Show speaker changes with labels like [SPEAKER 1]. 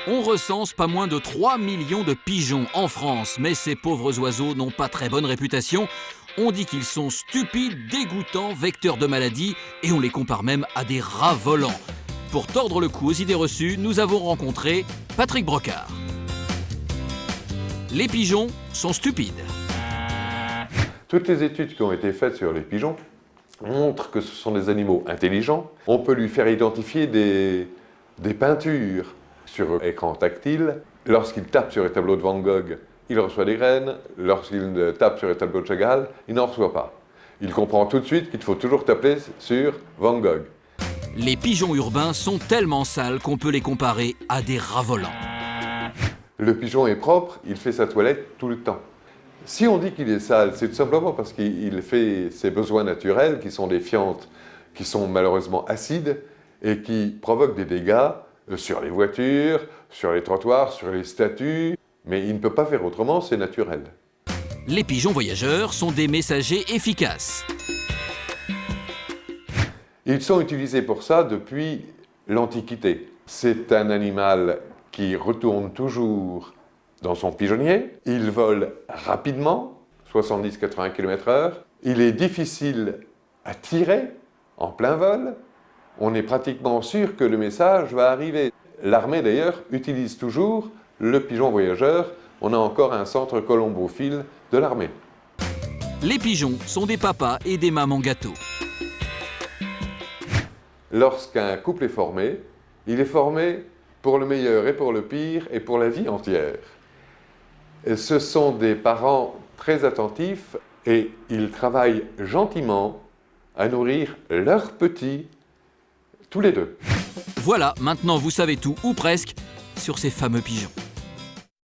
[SPEAKER 1] On recense pas moins de 3 millions de pigeons en France, mais ces pauvres oiseaux n'ont pas très bonne réputation. On dit qu'ils sont stupides, dégoûtants, vecteurs de maladies, et on les compare même à des rats volants. Pour tordre le cou aux idées reçues, nous avons rencontré Patrick Brocard. Les pigeons sont stupides.
[SPEAKER 2] Toutes les études qui ont été faites sur les pigeons montrent que ce sont des animaux intelligents. On peut lui faire identifier des peintures sur écran tactile. Lorsqu'il tape sur les tableaux de Van Gogh, il reçoit des graines. Lorsqu'il tape sur les tableaux de Chagall, il n'en reçoit pas. Il comprend tout de suite qu'il faut toujours taper sur Van Gogh.
[SPEAKER 1] Les pigeons urbains sont tellement sales qu'on peut les comparer à des rats volants.
[SPEAKER 2] Le pigeon est propre, il fait sa toilette tout le temps. Si on dit qu'il est sale, c'est tout simplement parce qu'il fait ses besoins naturels, qui sont des fientes, qui sont malheureusement acides et qui provoquent des dégâts sur les voitures, sur les trottoirs, sur les statues. Mais il ne peut pas faire autrement, c'est naturel.
[SPEAKER 1] Les pigeons voyageurs sont des messagers efficaces.
[SPEAKER 2] Ils sont utilisés pour ça depuis l'Antiquité. C'est un animal qui retourne toujours dans son pigeonnier. Il vole rapidement, 70-80 km/h. Il est difficile à tirer en plein vol. On est pratiquement sûr que le message va arriver. L'armée d'ailleurs utilise toujours le pigeon voyageur. On a encore un centre colombophile de l'armée.
[SPEAKER 1] Les pigeons sont des papas et des mamans gâteaux.
[SPEAKER 2] Lorsqu'un couple est formé, il est formé pour le meilleur et pour le pire et pour la vie entière. Et ce sont des parents très attentifs et ils travaillent gentiment à nourrir leurs petits, tous les deux.
[SPEAKER 1] Voilà, maintenant vous savez tout, ou presque, sur ces fameux pigeons.